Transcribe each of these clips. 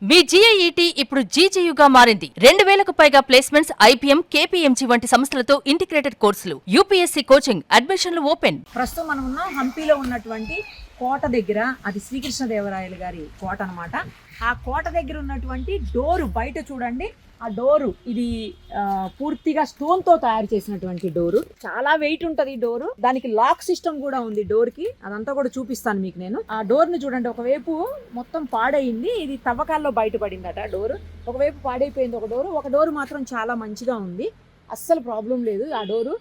మీ GIET ఇప్పుడు GGUగా మారింది. 2000కు పైగా ప్లేస్మెంట్స్, IPM, KPMG వంటి సంస్థలతో ఇంటిగ్రేటెడ్ కోర్సులు, UPSC కోచింగ్, అడ్మిషన్లు ఓపెన్. ప్రస్తుతం మనం ఉన్న హంపీలో ఉన్నటువంటి కోట దగ్గర, అది శ్రీకృష్ణదేవరాయలు గారి కోట అన్నమాట. ఆ కోట దగ్గర ఉన్నటువంటి డోరు బయట చూడండి. ఆ డోరు ఇది పూర్తిగా స్టోన్ తో తయారు చేసినటువంటి డోరు. చాలా వెయిట్ ఉంటది ఈ డోరు. దానికి లాక్ సిస్టమ్ కూడా ఉంది డోర్ కి. అదంతా కూడా చూపిస్తాను మీకు నేను. ఆ డోర్ ని చూడండి, ఒకవైపు మొత్తం పాడైంది, ఇది తవ్వకాల్లో బయటపడిందట డోరు. ఒకవైపు పాడైపోయింది ఒక డోరు మాత్రం చాలా మంచిగా ఉంది, అస్సలు ప్రాబ్లం లేదు ఆ డోరు.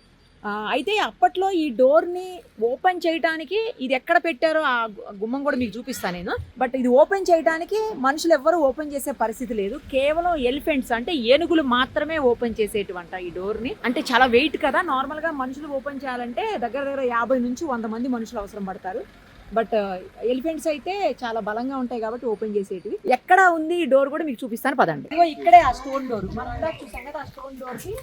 అయితే అప్పట్లో ఈ డోర్ని ఓపెన్ చేయడానికి ఇది ఎక్కడ పెట్టారో ఆ గుమ్మం కూడా మీకు చూపిస్తాను నేను. బట్ ఇది ఓపెన్ చేయడానికి మనుషులు ఎవ్వరూ ఓపెన్ చేసే పరిస్థితి లేదు. కేవలం ఎలిఫెంట్స్ అంటే ఏనుగులు మాత్రమే ఓపెన్ చేసేటువంటి ఈ డోర్ని. అంటే చాలా వెయిట్ కదా, నార్మల్గా మనుషులు ఓపెన్ చేయాలంటే దగ్గర 50 నుంచి 100 మంది మనుషులు అవసరం పడతారు. బట్ ఎలిఫెంట్స్ అయితే చాలా బలంగా ఉంటాయి కాబట్టి ఓపెన్ చేసేటివి. ఎక్కడ ఉంది ఈ డోర్ కూడా మీకు చూపిస్తాను, పదండి. ఇదిగో ఇక్కడే ఆ స్టోన్ డోర్, మనం ఇందాక చూసాం కదా, ఆ స్టోన్ డోర్ కి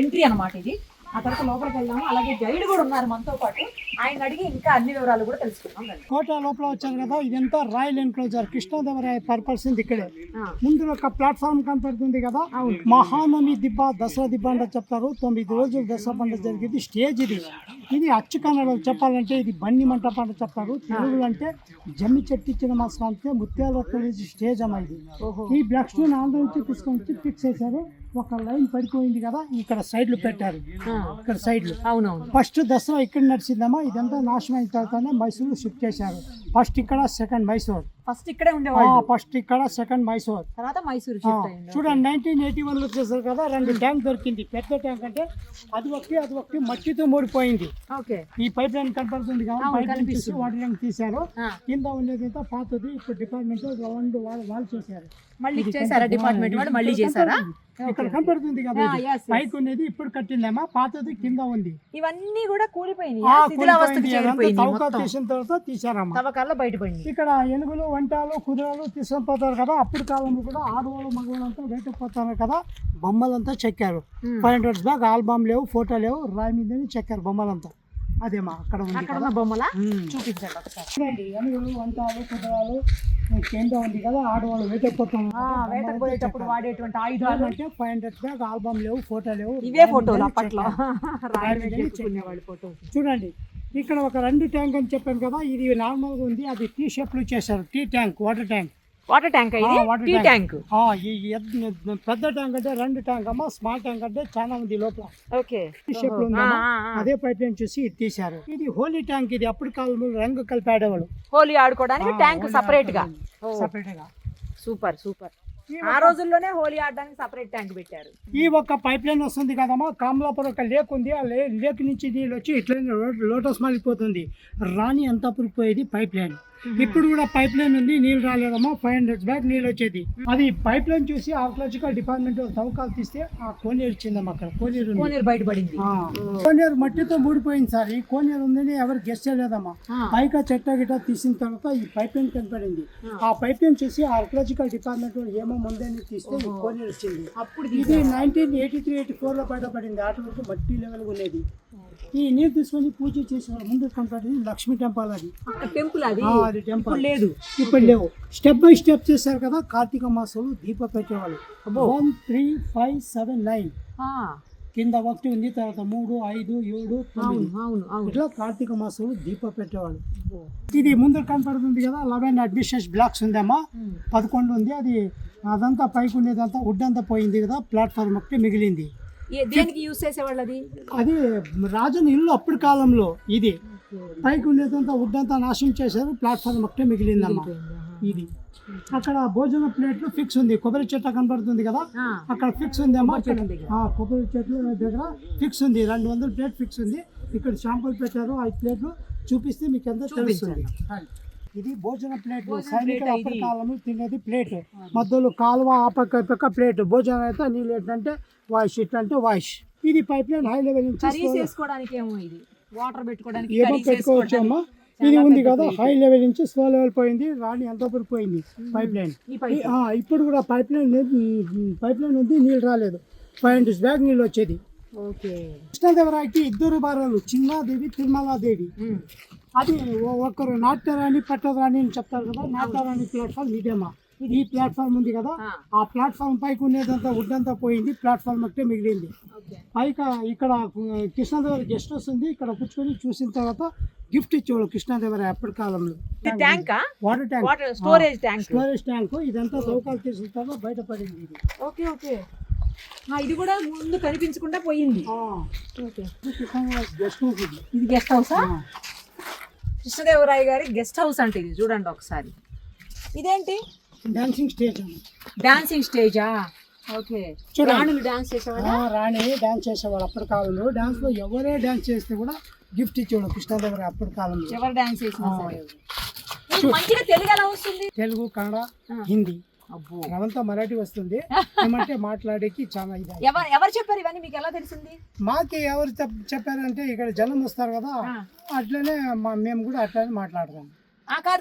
ఎంట్రీ అన్నమాట ఇది. ఆ తర్వాత లోపలికి వెళ్దాము. అలాగే గైడ్ కూడా ఉన్నారు మనతో పాటు, ఆయన అడిగి ఇంకా అన్ని వివరాలు కూడా తెలుసుకుందాం. కోట లోపల వచ్చారు కదా, ఇదంతా రాయల్ ఎన్క్లోజర్. కృష్ణదేవరాయ పరిపాలిసింది ఇక్కడే. ముందు ఒక ప్లాట్ఫామ్ కనపడుతుంది కదా, మహానవమి దిబ్బ, దసరా దిబ్బ అంటే చెప్తారు. 9 రోజులు దసరా పండుగ జరిగింది. స్టేజ్ ఇది అచ్చు కన్నడలో చెప్పాలంటే ఇది బండి మంటపం అంటే చెప్తారు. తెలుగులో అంటే జమ్మి చెట్టిచ్చిన మా స్వామికి ముత్యాల స్టేజ్ అమ్మ ఇది. ఈ బ్లాక్ స్టోన్ ఆంధ్ర నుంచి తీసుకొని ఫిక్స్ చేశారు. ఒక లైన్ పడిపోయింది కదా, ఇక్కడ సైడ్లు పెట్టారు. ఇక్కడ సైడ్లు అవునవును. ఫస్ట్ దసరా ఇక్కడ నడిచిందమ్మా. ఇదంతా నాశనం అయిన తర్వాతనే మైసూరు షిఫ్ట్ చేశారు. ఫస్ట్ ఇక్కడ, సెకండ్ మైసూర్. ఫస్ట్ ఇక్కడే ఉండేవాళ్ళు, ఫస్ట్ ఇక్కడ, సెకండ్ మైసూర్, తర్వాత మైసూరు షిఫ్ట్ అయ్యింది. చూడండి 1981 లో చేశారు కదా, 2 ట్యాంక్ దొరికింది. పెద్ద ట్యాంక్ అంటే అది ఒకటి మట్టితో మూడిపోయింది. ఓకే, ఈ పైప్ లైన్ కనపడుతుంది కదా, పైప్ లైన్ తీసి వాటర్ ట్యాంక్ తీశారు. కింద ఉండేది పాతది. ఇప్పుడు డిపార్ట్మెంట్ వాళ్ళు చేశారు. మళ్ళీ చేశారా డిపార్ట్మెంట్ వాళ్ళు? మళ్ళీ చేశారా? ఇక్కడ కనపడుతుంది కదా, పైకి ఉన్నది ఇప్పుడు కట్టిందేమా, పాతది కింద ఉంది. ఇవన్నీ కూడా కూలిపోయినాయి, తీసిన తర్వాత తీసారమ్మా, తవ్వకాల్లో బయటపడింది. ఇక్కడ ఏనుగులు, వంటాలు, కుదురాలు తీసుకొని పోతారు కదా, అప్పుడు కాలంలో కూడా ఆడవాళ్ళు మగవాళ్ళంతా బయటకు కదా, బొమ్మలంతా చెక్కారు. 500 బ్యాగ్ ఆల్బమ్ లేవు, ఫోటో లేవు, రాయి మీద చెక్కారు బొమ్మలంతా. అదేమా అక్కడ ఉంది బొమ్మల చూపించండి ఒకసారి. ఏనుగులు, వంటాలు, కుదురాలు కింద ఉంది కదా, ఆడవాళ్ళు వేటపోయేటప్పుడు వాడేటువంటి ఆయుధాలు అంటే 500 బ్యాగ్ ఆల్బమ్ లేవు, ఫోటో లేవు, ఇవే ఫోటోలు అప్పట్లో. చూడండి ఇక్కడ ఒక 2 ట్యాంక్ అని చెప్పాను కదా, ఇది నార్మల్గా ఉంది. అది టీ షేప్ లో చేశారు. T tank, water tank. Water tank, T tank. పెద్ద ట్యాంక్ అంటే 2 ట్యాంక్ అమ్మా. స్మాల్ ట్యాంక్ అంటే చాలా ఉంది లోపల. ఓకే, టీ షేప్ లో ఉంది. అదే పైప్ లైన్ చూసి ఇది తీశారు. ఇది హోలీ ట్యాంక్. ఇది అప్పుడు కాలంలో రంగు కలిపి ఆడేవాళ్ళు, హోలీ ఆడుకోవడానికి ట్యాంక్ సపరేట్ గా. Super super. ఆ రోజుల్లోనే హోలీ ఆడడానికి సపరేట్ ట్యాంక్ పెట్టారు. ఈ ఒక్క పైప్ లైన్ వస్తుంది కదమ్మా, కామలాపురం ఒక లేక్ ఉంది. ఆ లేక్ నుంచి నీళ్ళు వచ్చి ఇట్లా లోటస్ మాలిపోతుంది. రాణి అంతాపురికి పోయేది పైప్ లైన్. ఇప్పుడు కూడా పైప్ లైన్ ఉంది, నీళ్ళు రాలేదమ్మా. 500 బ్యాగ్ నీళ్ళు వచ్చేది. అది పైప్ లైన్ చూసి ఆర్కియాలజికల్ డిపార్ట్మెంట్ తవ్వకాలు తీస్తే ఆ కోనేరు ఇచ్చిందమ్మా. అక్కడ కోనేరు బయటపడింది. కోనేరు మట్టితో మూడిపోయింది సార్. ఈ కోనేరు ఉందని ఎవరు గెస్ట్ చేయలేదమ్మా. పైగా చెట్ట గిట్ట తీసిన తర్వాత ఈ పైప్ లైన్ కనపడింది. ఆ పైప్ లైన్ చూసి ఆర్కియాలజికల్ డిపార్ట్మెంట్ ఏమో ముందని తీస్తే ఈ కోనేరు వచ్చింది. అప్పుడు ఇది 1983-84 లో బయటపడింది. ఆట వరకు మట్టి లెవెల్ ఉండేది. ఈ నీరు తీసుకొని పూజ చేసిన ముందు కనపడింది లక్ష్మీ టెంపుల్. అది టెంపుల్, అది టెంపుల్ లేదు, ఇప్పుడు లేవు. స్టెప్ బై స్టెప్ చేశారు కదా. కార్తీక మాసంలో దీప పెట్టేవాళ్ళు. 1, 3, 5, 7, 9 కింద 1 ఉంది, తర్వాత 3, 5, 7, 9 ఇట్లా కార్తీక మాసంలో దీప పెట్టేవాళ్ళు. ఇది ముందు కనపడుతుంది కదా, 11 అడ్మినిస్ట్రేషన్ బ్లాక్స్ ఉందమ్మా. 11 ఉంది. అది అదంతా పైకి ఉండేదంతా వుడ్ అంతా పోయింది కదా, ప్లాట్ఫామ్ ఒకటి మిగిలింది. దేనికి యూజ్ చేసేవాళ్ళు? అది రాజుని ఇల్లు అప్పుడు కాలంలో. ఇది పైకి ఉండేదంతా వుడ్ అంతా నాశనం చేశారు, ప్లాట్ఫామ్ ఒకటే మిగిలిందమ్మా. ఇది అక్కడ భోజన ప్లేట్లు ఫిక్స్ ఉంది. కొబ్బరి చెట్టు కనపడుతుంది కదా, అక్కడ ఫిక్స్ ఉంది అమ్మా. కొబ్బరి చెట్ల దగ్గర ఫిక్స్ ఉంది. 200 ప్లేట్ ఫిక్స్ ఉంది. ఇక్కడ షాంపుల్ పెట్టారు. 5 ప్లేట్లు చూపిస్తే మీకు ఎంత తెలుస్తుంది. ఇది భోజన ప్లేట్. సైనికులు అప్పటి కాలంలో తినేది ప్లేట్. మధ్యలో కాలువ, ఆ పక్క ప్లేట్. భోజనం అయితే నీళ్ళు ఏంటంటే వాయిస్, ఇట్ అంటే వాయిస్. ఇది పైప్ లైన్ హై లెవెల్ నుంచి వాటర్ పెట్టుకోవడానికి ఏమో పెట్టుకోవచ్చు అమ్మా. ఇది ఉంది కదా, హై లెవెల్ నుంచి స్లో లెవెల్ పోయింది. రాణి అంతవరకు పోయింది పైప్ లైన్. ఇప్పుడు కూడా పైప్ లైన్ ఉంది, నీళ్ళు రాలేదు. 500 బ్యాగ్ నీళ్ళు వచ్చేది. కృష్ణదేవరాయకి 2 భార్యలు, చిన్నాదేవి, తిరుమలాదేవి. అది ఒకరు నాట్యరాణి, పట్టరాణి అని చెప్తారు కదా. నాట్యరాణి ప్లాట్ఫామ్ ఇదేమా. ఈ ప్లాట్ఫామ్ ఉంది కదా, ఆ ప్లాట్ఫామ్ పైకి ఉండేదంతా వుడ్ అంతా పోయింది, ప్లాట్ఫామ్ ఒకటే మిగిలింది. పైకి ఇక్కడ కృష్ణాదేవరాయ గెస్ట్ హౌస్ ఉంది, ఇక్కడ కూర్చొని చూసిన తర్వాత గిఫ్ట్ ఇచ్చేవాళ్ళు కృష్ణాదేవరాయ అప్పటి కాలంలో. Tank water tank, storage tank. Storage tank. ఇదంతా తవ్వకాలు తీసిన తర్వాత బయటపడింది ఇది. Okay okay. ఇది కూడా ముందు కనిపించకుండా పోయింది. గెస్ట్ హౌస్ ఇది. ఇది గెస్ట్ హౌసా? కృష్ణదేవరాయ గారి గెస్ట్ హౌస్ అంటే ఇది చూడండి ఒకసారి. ఇదేంటి? Dancing stage. డాన్సింగ్ స్టేజా? ఓకే. రాణులు డాన్స్ చేసేవాళ్ళ? రాణి డాన్స్ చేసేవాళ్ళు అప్పటి కాలంలో. డాన్స్ లో ఎవరే డాన్స్ చేస్తే కూడా గిఫ్ట్ ఇచ్చేవాడు కృష్ణాదేవరాయ అప్పటి కాలంలో. ఎవరు డాన్స్ చేసినా సరే. మంచిగా తెలుగు ఎలా వస్తుంది? తెలుగు, కన్నడ, హిందీ. అవంతా మరాఠీ వస్తుంది. ఏమంటే మాట్లాడేకి చాలా ఇది. ఎవరు చెప్పారు ఇవన్నీ మీకు ఎలా తెలిసింది? మాకి ఎవరు చెప్పారంటే ఇక్కడ జనం వస్తారు కదా, అట్లనే మేము కూడా అట్లనే మాట్లాడతాం.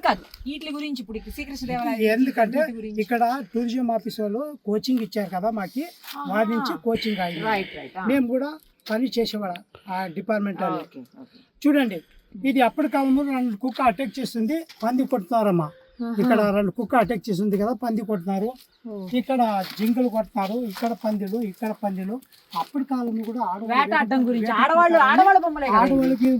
కాదు వీటి గురించి ఇప్పుడు శ్రీకృష్ణదేవరాయ. ఎందుకంటే ఇక్కడ టూరిజం ఆఫీస్ వాళ్ళు కోచింగ్ ఇచ్చారు కదా మాకి, వారి నుంచి కోచింగ్ అయింది. మేము కూడా పని చేసేవాళ్ళ ఆ డిపార్ట్మెంట్ వాళ్ళు. చూడండి, ఇది అప్పటి కాలంలో 2 కుక్క అటాక్ చేస్తుంది, పంది కొడుతున్నారమ్మా. ఇక్కడ 2 కుక్క అటాక్ చేస్తుంది కదా, పంది కొడుతున్నారు. ఇక్కడ జింకలు కొడుతున్నారు, ఇక్కడ పందులు, ఇక్కడ పందులు. అప్పటి కాలంలో కూడా ఆడవాళ్ళకి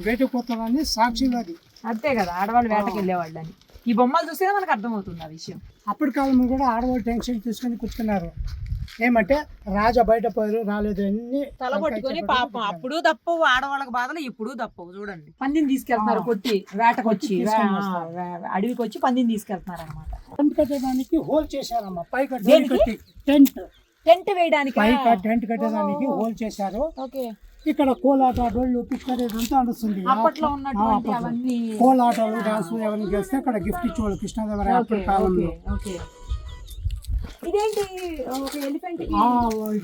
వేట కొత్తారని సాక్షులు అది. అంతే కదా, ఆడవాళ్ళు వేటకి వెళ్ళేవాళ్ళు అని. ఈ బొమ్మలు చూస్తే మనకు అర్థమవుతుంది ఆ విషయం. అప్పటి కాలంలో కూడా ఆడవాళ్ళు టెన్షన్ తీసుకొని కూర్చున్నారు. ఏమంటే రాజా బయట పోయారు, రాలేదు, అన్ని తలపట్టుకొని పాపం. అప్పుడు తప్పవు ఆడవాళ్ళకి బాధలు, ఇప్పుడు తప్పవు. చూడండి, పందిని తీసుకెళ్తున్నారు కొట్టి, వేటకొచ్చి అడవికి వచ్చి పందిని తీసుకెళ్తున్నారు అనమాట. టెంట్ కట్టడానికి హోల్ చేశారమ్మా. పైకి టెంట్ వేయడానికి టెంట్ కట్టడానికి హోల్ చేశారు. ఓకే. ఇక్కడ కోలాట, డొళ్ళు, పిక్కర్ ఇదంతా నడుస్తుంది. అప్పట్లో ఉన్నటువంటి అవన్నీ కోలాటలు, డాన్స్ ఎవరిని చేస్తే అక్కడ గిఫ్ట్ ఇచ్చేవాళ్ళు కృష్ణాదేవరాయ అప్పటి కాలంలో. ఇదేంటి?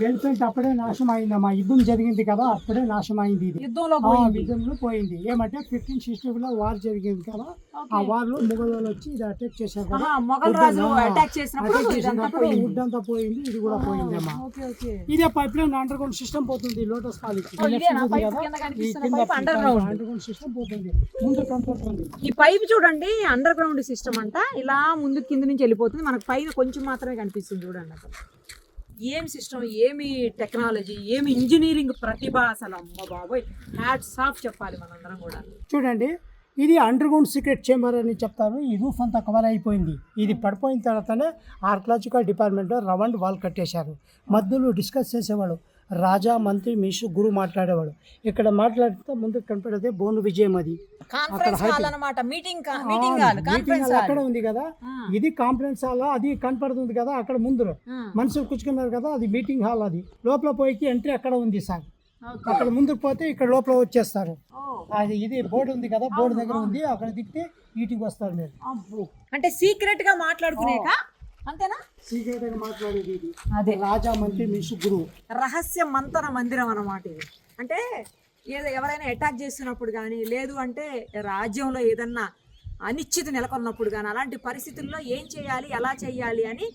ఎలిఫెంట్ అప్పుడే నాశనం అయిందమ్మా. యుద్ధం జరిగింది కదా, అప్పుడే నాశనం అయింది. ఇది యుద్ధంలో పోయింది. ఏమంటే 1560లో వార్ జరిగింది కదా, ఆ వార్ లో మొఘలు వచ్చి ఇది అటాక్ చేశారు కదా, వుడ్ అంతా పోయింది. ఇది కూడా పోయిందమ్మా. ఇదే pipeline underground system పోతుంది. Lotus college underground system పోతుంది, ముందు కనపడుతుంది. ఈ పైప్ చూడండి, అండర్ గ్రౌండ్ సిస్టమ్ అంట. ఇలా ముందు కింద నుంచి వెళ్ళిపోతుంది, మనకు పైన కొంచెం మాత్రమే కనిపిస్తుంది. చూడండి అసలు ఏం సిస్టమ్, ఏమి టెక్నాలజీ, ఏమి ఇంజనీరింగ్ ప్రతిభ. అసలు అమ్మ బాబోయ్, హ్యాట్స్ ఆఫ్ చెప్పాలి మనందరం కూడా. చూడండి, ఇది అండర్ గ్రౌండ్ సీక్రెట్ చేంబర్ అని చెప్తారు. ఈ రూఫ్ అంతా కవర్ అయిపోయింది. ఇది పడిపోయిన తర్వాతనే ఆర్కియాలజికల్ డిపార్ట్మెంట్లో రౌండ్ వాల్ కట్టేశారు. మధ్యలో డిస్కస్ చేసేవాడు, రాజా, మంత్రి, మిషు, గురు మాట్లాడేవాడు. ఇక్కడ మాట్లాడితే ముందు కనపడేది బోను విజయం. అది అక్కడ ఉంది కదా, ఇది కాన్ఫరెన్స్ హాల్. అది కనపడుతుంది కదా అక్కడ ముందు మనుషులు కూర్చుకున్నారు కదా, అది మీటింగ్ హాల్. అది లోపల పోయి ఎంట్రీ అక్కడ ఉంది సార్. అక్కడ ముందుకు పోతే ఇక్కడ లోపల వచ్చేస్తారు. అది ఇది బోర్డు ఉంది కదా, బోర్డు దగ్గర ఉంది, అక్కడ దిగితే వీటికి వస్తారు మీరు. అంటే సీక్రెట్ గా మాట్లాడుకునేక అంతేనా? సీక్రెట్ గా మాట్లాడేది ఇది. అదే రాజా, మంత్రి, మిషు, గురువు రహస్య మంతన మందిరం అన్నమాట ఇది. అంటే ఎవరైనా అటాక్ చేస్తున్నప్పుడు కానీ, లేదు అంటే రాజ్యంలో ఏదన్నా అనిశ్చితి నెలకొన్నప్పుడు కానీ, అలాంటి పరిస్థితుల్లో ఏం చేయాలి, ఎలా చేయాలి అని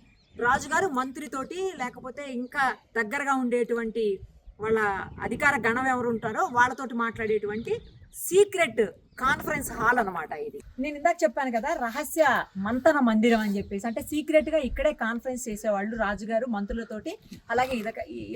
రాజుగారు మంత్రితోటి, లేకపోతే ఇంకా దగ్గరగా ఉండేటువంటి వాళ్ళ అధికార గణం ఎవరు ఉంటారో వాళ్ళతోటి మాట్లాడేటువంటి సీక్రెట్ కాన్ఫరెన్స్ హాల్ అనమాట ఇది. నేను ఇందాక చెప్పాను కదా, రహస్య మంతన మందిరం అని చెప్పేసి. అంటే సీక్రెట్ గా ఇక్కడే కాన్ఫరెన్స్ చేసేవాళ్ళు రాజుగారు మంత్రులతోటి, అలాగే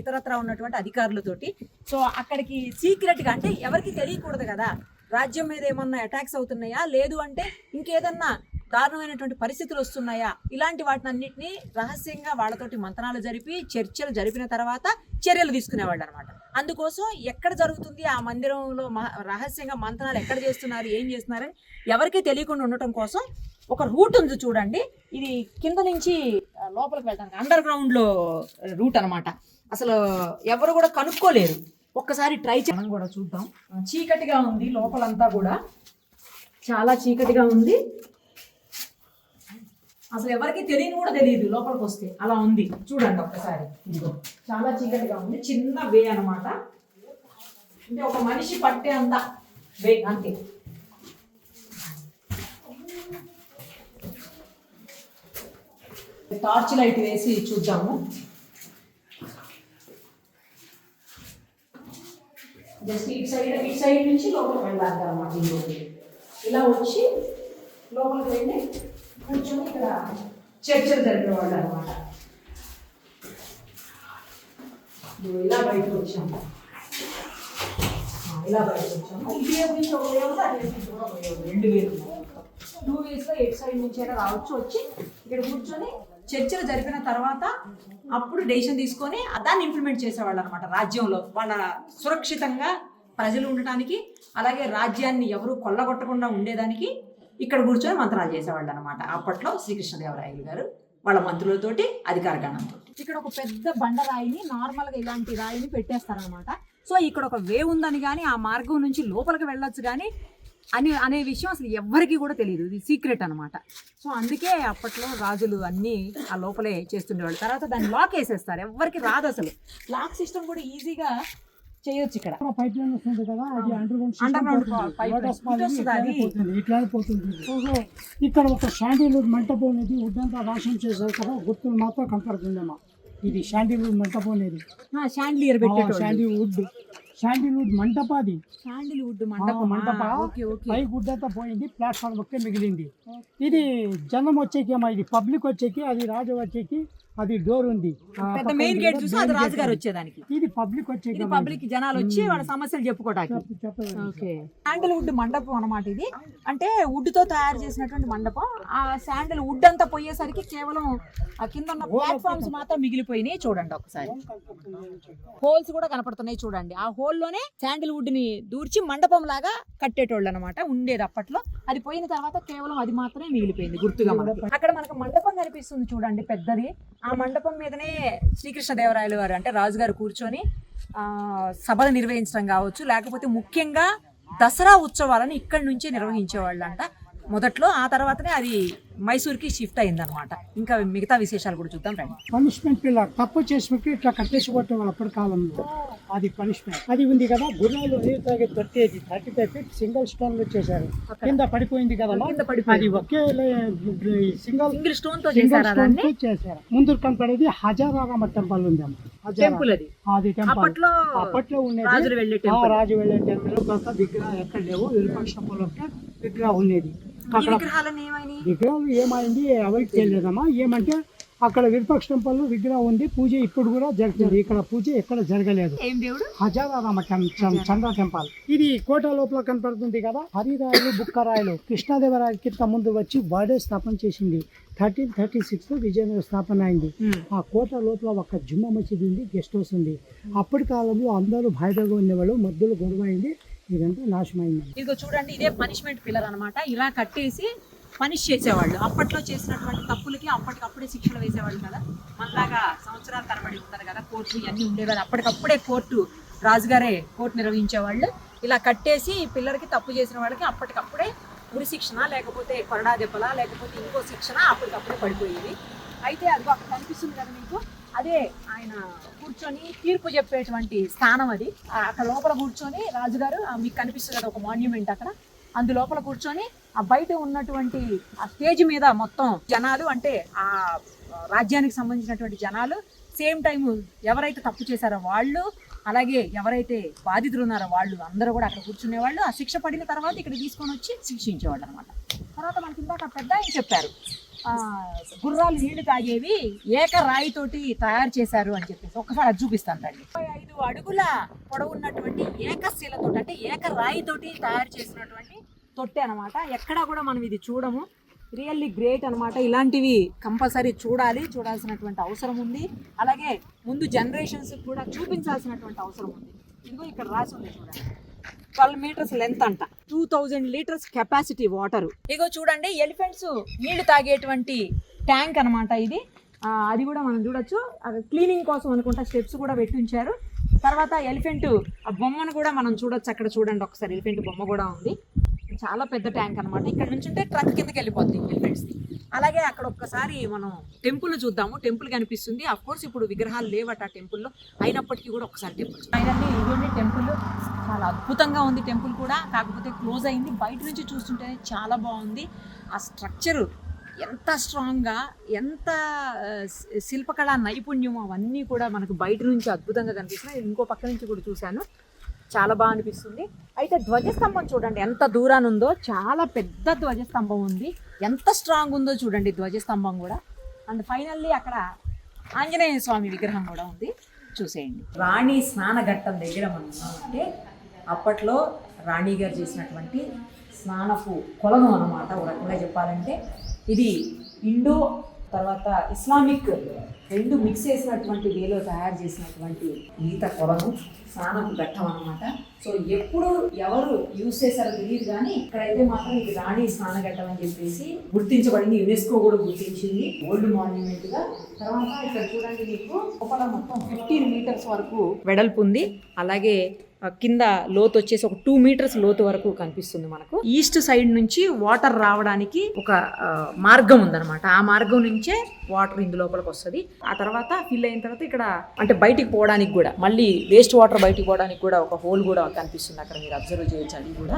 ఇతరత్ర ఉన్నటువంటి అధికారులతోటి. సో అక్కడికి సీక్రెట్ గా, అంటే ఎవరికి తెలియకూడదు కదా, రాజ్యం మీద ఏమన్నా అటాక్స్ అవుతున్నాయా, లేదు అంటే ఇంకేదన్నా దారుణమైనటువంటి పరిస్థితులు వస్తున్నాయా, ఇలాంటి వాటిని అన్నింటినీ రహస్యంగా వాళ్ళతోటి మంతనాలు జరిపి, చర్చలు జరిపిన తర్వాత చర్యలు తీసుకునేవాళ్ళు అనమాట. అందుకోసం ఎక్కడ జరుగుతుంది ఆ మందిరంలో రహస్యంగా మంతనాలు ఎక్కడ చేస్తున్నారు, ఏం చేస్తున్నారని ఎవరికీ తెలియకుండా ఉండటం కోసం ఒక రూట్ ఉంది చూడండి. ఇది కింద నుంచి లోపలికి వెళ్ళడానికి అండర్ గ్రౌండ్ లో రూట్ అనమాట. అసలు ఎవరు కూడా కనుక్కోలేరు. ఒక్కసారి ట్రై చేయడం కూడా చూద్దాం. చీకటిగా ఉంది, లోపలంతా కూడా చాలా చీకటిగా ఉంది. అసలు ఎవరికి తెలియని కూడా తెలియదు లోపలికి వస్తే, అలా ఉంది. చూడండి ఒక్కసారి, ఇదిగో చాలా చీకటిగా ఉంది. చిన్న వే అనమాట, అంటే ఒక మనిషి పట్టే అంత వే అంతే. టార్చ్ లైట్ వేసి చూద్దాము. జస్ట్ ఇటు సైడ్ నుంచి లోపలికి వెళ్ళాలి అన్నమాట. ఇలా వచ్చి లోపలికి వెళ్ళి కూర్చొని ఇక్కడ చర్చలు జరిపేవాళ్ళు అనమాట. ఇలా బయటకు వచ్చాము, ఇలా బయటకు వచ్చాము. ఇది నుంచి ఒక వేవ్, అదే నుంచి కూడా ఒక వేవ్, 2 వేలు 2 వేస్లో ఎటు సైడ్ నుంచి అయినా రావచ్చు. వచ్చి ఇక్కడ కూర్చొని చర్చలు జరిపిన తర్వాత అప్పుడు డెసిషన్ తీసుకొని దాన్ని ఇంప్లిమెంట్ చేసేవాళ్ళు అనమాట. రాజ్యంలో వాళ్ళ సురక్షితంగా ప్రజలు ఉండటానికి, అలాగే రాజ్యాన్ని ఎవరు కొల్లగొట్టకుండా ఉండేదానికి ఇక్కడ కూర్చొని మంత్రాలు చేసేవాళ్ళు అనమాట. అప్పట్లో శ్రీకృష్ణదేవరాయలు గారు వాళ్ళ మంత్రులతోటి, అధికార గణంతో. ఇక్కడ ఒక పెద్ద బండరాయిని, నార్మల్గా ఇలాంటి రాయిని పెట్టేస్తారనమాట. సో ఇక్కడ ఒక వేవ్ ఉందని కానీ ఆ మార్గం నుంచి లోపలికి వెళ్ళొచ్చు కానీ అనే విషయం అసలు ఎవ్వరికి కూడా తెలియదు. ఇది సీక్రెట్ అనమాట. సో అందుకే అప్పట్లో రాజులు అన్నీ ఆ లోపలే చేస్తుండేవాళ్ళు. తర్వాత దాన్ని లాక్ వేసేస్తారు, ఎవ్వరికి రాదు అసలు. లాక్ సిస్టమ్ కూడా ఈజీగా చేయొచ్చు. ఇక్కడ పైప్ లైన్ వస్తుంది కదా, అది అండర్ ఇట్లా పోతుంది. ఇక్కడ ఒక శాండిల్వుడ్ మంటపం అనేది ఉడ్డంతా నాశనం చేశారు కదా, గుర్తులు మాత్రం కనపడుతుందమ్మా. ఇది శాండిల్వుడ్ మంటపం అనేది, శాండిలియర్ శాండిల్వుడ్ మంటపాది, శాండిల్వుడ్ మంటప పై గుడ్డంతా పోయింది, ప్లాట్ఫామ్ ఒకే మిగిలింది. ఇది జనం వచ్చేకేమో, ఇది పబ్లిక్ వచ్చేకి, అది రాజు వచ్చేకి అది డోర్ ఉంది. పెద్ద మెయిన్ గేట్ చూసి అది రాజుగారు వచ్చేదానికి. ఇది పబ్లిక్ వచ్చేకి, పబ్లిక్ జనాలు వచ్చి వాళ్ళ సమస్యలు చెప్పుకోవడానికి. శాండిల్వుడ్ మండపం అన్నమాట ఇది. అంటే వుడ్ తో తయారు చేసినటువంటి మండపం. ఆ శాండిల్ వుడ్ అంతా పోయేసరికి కేవలం ఆ కింద ఉన్న ప్లాట్ఫామ్స్ మాత్రం మిగిలిపోయినాయి. చూడండి ఒకసారి, హోల్స్ కూడా కనపడుతున్నాయి చూడండి. ఆ హోల్ లోనే శాండిల్వుడ్ ని దూర్చి మండపం లాగా కట్టేటోళ్ళు అనమాట ఉండేది అప్పట్లో. అది పోయిన తర్వాత కేవలం అది మాత్రమే మిగిలిపోయింది గుర్తుగా. అక్కడ మనకు మండపం కనిపిస్తుంది చూడండి, పెద్దది. ఆ మండపం మీదనే శ్రీకృష్ణదేవరాయలు గారు అంటే రాజుగారు కూర్చొని సభలు నిర్వహించడం కావచ్చు, లేకపోతే ముఖ్యంగా దసరా ఉత్సవాలను ఇక్కడి నుంచే నిర్వహించేవాళ్ళు అంట మొదట్లో. ఆ తర్వాతనే అది మైసూర్కి షిఫ్ట్ అయిందనమాట. ఇంకా మిగతా విశేషాలు కూడా చూద్దాం రండి. పనిష్మెంట్ పిల్లర్ తప్పు చేసినట్టు ఇట్లా కట్టేసి కొట్టేవాళ్ళు అప్పటి కాలంలో, అది పనిష్మెంట్. అది ఉంది కదా, గుర్రాలు నీరు తాగే తొట్టేది 35 feet సింగిల్ స్టోన్ లో చేశారు. కింద పడిపోయింది కదా, అది ఒకే సింగిల్ స్టోన్ తో చేశారు. ముందు కనపడేది హజారామ టెంపుల్ ఉంది టెంపుల్. అది అప్పట్లో ఉండేది రాజు వెళ్ళే టెంపుల్. కొంత విగ్రహం ఎక్కడ లేవు, విరూపాక్ష విగ్రహం ఉండేది. విగ్రహాలు ఏమైంది ఎవరికి తెలియదమ్మా. ఏమంటే అక్కడ విరూపాక్ష టెంపుల్ విగ్రహం ఉంది, పూజ ఇప్పుడు కూడా జరుగుతుంది. ఇక్కడ పూజ ఎక్కడ జరగలేదు. హజారామ చంద్ర టెంపుల్. ఇది కోట లోపల కనపడుతుంది కదా. హరిరాయలు బుక్కరాయలు కృష్ణదేవరాయలు కింద ముందు వచ్చి బాడే స్థాపన చేసింది. 1336 విజయనగర స్థాపన అయింది. ఆ కోట లోపల ఒక జుమ్మా మసీదు ఉంది, గెస్ట్ హౌస్ ఉంది. అప్పటి కాలంలో అందరూ భయదగా ఉండేవాళ్ళు, మధ్యలో గొడవ అయింది, ఇదంతా నాశనమైంది. ఇదిగో చూడండి, ఇదే పనిష్మెంట్ పిల్లర్ అనమాట. ఇలా కట్టేసి పనిష్ చేసేవాళ్ళు. అప్పట్లో చేసినటువంటి తప్పులకి అప్పటికప్పుడే శిక్షలు వేసేవాళ్ళు కదా. మనలాగా సంవత్సరాల తరబడి ఉంటారు కదా, కోర్టు ఇవన్నీ ఉండేవారు. అప్పటికప్పుడే రాజుగారే కోర్టు నిర్వహించేవాళ్ళు. ఇలా కట్టేసి పిల్లలకి తప్పు చేసిన వాళ్ళకి అప్పటికప్పుడే ఉరి శిక్షణ, లేకపోతే కొరడా దెబ్బల, లేకపోతే ఇంకో శిక్షణ అప్పటికప్పుడే పడిపోయేది. అయితే అది అక్కడ కనిపిస్తుంది కదా మీకు, అదే ఆయన కూర్చొని తీర్పు చెప్పేటువంటి స్థానం అది. అక్కడ లోపల కూర్చొని రాజుగారు, మీకు కనిపిస్తుంది కదా ఒక మాన్యుమెంట్ అక్కడ, అందులోపల కూర్చొని ఆ బయట ఉన్నటువంటి ఆ స్టేజ్ మీద మొత్తం జనాలు, అంటే ఆ రాజ్యానికి సంబంధించినటువంటి జనాలు, సేమ్ టైం ఎవరైతే తప్పు చేశారో వాళ్ళు, అలాగే ఎవరైతే బాధితులు ఉన్నారో వాళ్ళు అందరూ కూడా అక్కడ కూర్చునేవాళ్ళు. ఆ శిక్ష పడిన తర్వాత ఇక్కడ తీసుకొని వచ్చి శిక్షించేవాళ్ళు అనమాట. తర్వాత మనకి ఇందాక పెద్ద ఆయన చెప్పారు, గుర్రాలు నీళ్లు తాగేవి ఏక రాయితోటి తయారు చేశారు అని చెప్పేసి. ఒక్కసారి అది చూపిస్తాను రండి. 5 అడుగుల పొడవు ఉన్నటువంటి ఏకశిలతో, అంటే ఏక రాయితోటి తయారు చేసినటువంటి తొట్టె అనమాట. ఎక్కడా కూడా మనం ఇది చూడము. రియల్లీ గ్రేట్ అనమాట. ఇలాంటివి కంపల్సరీ చూడాల్సినటువంటి అవసరం ఉంది. అలాగే ముందు జనరేషన్స్ కూడా చూపించాల్సినటువంటి అవసరం ఉంది. ఇదిగో ఇక్కడ రాసి ఉంది చూడండి, 12 meters లెంత్ అంట, 2000 liters కెపాసిటీ వాటర్. ఇగో చూడండి, ఎలిఫెంట్స్ నీళ్లు తాగేటువంటి ట్యాంక్ అనమాట ఇది. అది కూడా మనం చూడొచ్చు. క్లీనింగ్ కోసం అనుకుంటా స్టెప్స్ కూడా పెట్టించారు. తర్వాత ఎలిఫెంట్ ఆ బొమ్మను కూడా మనం చూడొచ్చు. అక్కడ చూడండి ఒకసారి, ఎలిఫెంట్ బొమ్మ కూడా ఉంది. చాలా పెద్ద ట్యాంక్ అనమాట. ఇక్కడ నుంచి ఉంటే ట్రక్ కిందకి వెళ్ళిపోద్ది ఎలిఫెంట్స్ది. అలాగే అక్కడ ఒక్కసారి మనం టెంపుల్ చూద్దాము. టెంపుల్ కనిపిస్తుంది. అఫ్ కోర్స్ ఇప్పుడు విగ్రహాలు లేవట ఆ టెంపుల్లో, అయినప్పటికీ కూడా ఒకసారి టెంపుల్ ఇదండి టెంపుల్. చాలా అద్భుతంగా ఉంది టెంపుల్ కూడా, కాకపోతే క్లోజ్ అయింది. బయట నుంచి చూస్తుంటే చాలా బాగుంది. ఆ స్ట్రక్చరు ఎంత స్ట్రాంగ్గా, ఎంత శిల్పకళా నైపుణ్యం, అవన్నీ కూడా మనకు బయట నుంచి అద్భుతంగా కనిపిస్తున్నాయి. ఇంకో పక్క నుంచి కూడా చూశాను, చాలా బాగా అనిపిస్తుంది. అయితే ధ్వజస్తంభం చూడండి ఎంత దూరాన్ని ఉందో, చాలా పెద్ద ధ్వజస్తంభం ఉంది. ఎంత స్ట్రాంగ్ ఉందో చూడండి ధ్వజస్తంభం కూడా. అండ్ ఫైనల్లీ అక్కడ ఆంజనేయ స్వామి విగ్రహం కూడా ఉంది, చూసేయండి. రాణి స్నానఘట్టం దగ్గర మనం ఉన్నామంటే అప్పట్లో రాణి గారు చేసినటువంటి స్నానపు కొలను అన్నమాట. ఒక రకంగా చెప్పాలంటే ఇది ఇండో తర్వాత ఇస్లామిక్ రెండు మిక్స్ చేసినటువంటి వేలో తయారు చేసినటువంటి ఈత కొలను, స్నానపు ఘట్టం అన్నమాట. సో ఎప్పుడు ఎవరు యూజ్ చేశారో తెలియదు, కానీ ఇక్కడైతే మాత్రం ఇది రాణి స్నానఘట్టం అని చెప్పేసి గుర్తించబడింది. యునెస్కో కూడా గుర్తించింది ఓల్డ్ మాన్యుమెంట్ గా. తర్వాత ఇక్కడ చూడండి, మీకు లోపల మొత్తం 15 మీటర్స్ వరకు వెడల్పు ఉంది. అలాగే కింద లోతు వచ్చేసి ఒక 2 మీటర్స్ లోతు వరకు కనిపిస్తుంది మనకు. ఈస్ట్ సైడ్ నుంచి వాటర్ రావడానికి ఒక మార్గం ఉందన్నమాట. ఆ మార్గం నుంచే వాటర్ ఇందు లోపలికి వస్తుంది. ఆ తర్వాత ఫిల్ అయిన తర్వాత ఇక్కడ అంటే బయటికి పోవడానికి కూడా, మళ్ళీ వేస్ట్ వాటర్ బయటికి పోవడానికి కూడా ఒక హోల్ కూడా కనిపిస్తుంది అక్కడ, మీరు అబ్జర్వ్ చేయొచ్చు అది కూడా.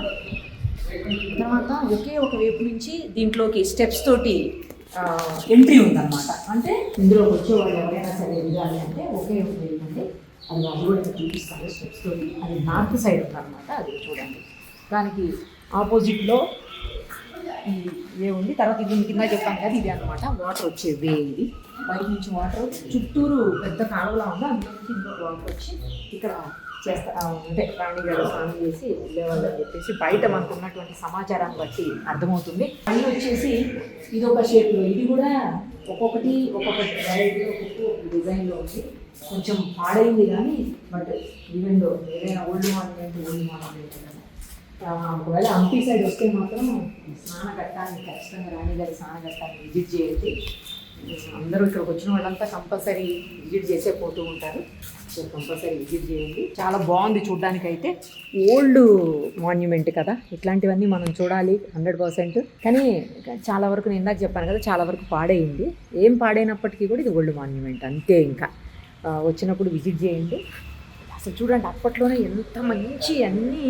తర్వాత ఒకే ఒక వైపు నుంచి దీంట్లోకి స్టెప్స్ తోటి ఎంట్రీ ఉందన్నమాట. అంటే ఇందులోకి వచ్చే వాళ్ళు ఎవరైనా సరే ఎదగాలి అంటే ఒకే ఒక వైపు అంటే అది వాళ్ళు కూడా చూపిస్తారు స్టెప్స్ తోటి. అది నార్త్ సైడ్ ఉందన్నమాట, అది చూడండి. దానికి ఆపోజిట్లో ఈ వే ఉంది. తర్వాత ఇది కింద చెప్పాను కదా, ఇది అనమాట వాటర్ వచ్చే వే. ఇది బయట నుంచి వాటర్ చుట్టూరు పెద్ద కాలువలా ఉంది, అందులో నుంచి ఇందులో వాటర్ వచ్చి ఇక్కడ అంటే రాణి గారు స్నానం చేసి వెళ్ళేవాళ్ళు అని చెప్పేసి బయట మనకు ఉన్నటువంటి సమాచారాన్ని బట్టి అర్థమవుతుంది. పైన వచ్చేసి ఇది ఒక షేప్లో, ఇది కూడా ఒక్కొక్కటి వెరైటీ ఒక్కొక్క డిజైన్లో ఉంది. కొంచెం పాడైంది కానీ బట్ ఈవెన్ ఏదైనా ఓల్డ్ మాన్యుమెంట్ ఒకవేళ హంపి సైడ్ వస్తే మాత్రం స్నానఘట్టాన్ని ఖచ్చితంగా రాణి గారి స్నానఘట్టాన్ని విజిట్ చేయండి. అందరూ ఇక్కడికి వచ్చిన వాళ్ళంతా కంపల్సరీ విజిట్ చేసే పోతూ ఉంటారు. సో కంపల్సరీ విజిట్ చేయండి. చాలా బాగుంది చూడడానికి. అయితే ఓల్డ్ మాన్యుమెంట్ కదా, ఇట్లాంటివన్నీ మనం చూడాలి 100%. కానీ చాలా వరకు నేను ఇందాక చెప్పాను కదా, చాలా వరకు పాడైంది. ఏం పాడైనప్పటికీ కూడా ఇది ఓల్డ్ మాన్యుమెంట్ అంతే. ఇంకా వచ్చినప్పుడు విజిట్ చేయండి. అసలు చూడండి అప్పట్లోనే ఎంత మంచి అన్నీ,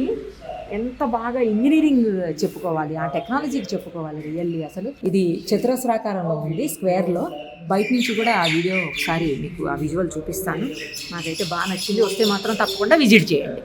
ఎంత బాగా ఇంజనీరింగ్ చెప్పుకోవాలి, ఆ టెక్నాలజీకి చెప్పుకోవాలి రియల్లీ. అసలు ఇది చతురస్రాకారంలో ఉంది, స్క్వేర్లో. బయట నుంచి కూడా ఆ వీడియో ఒకసారి మీకు ఆ విజువల్ చూపిస్తాను. నాకైతే బాగా నచ్చింది. వస్తే మాత్రం తప్పకుండా విజిట్ చేయండి.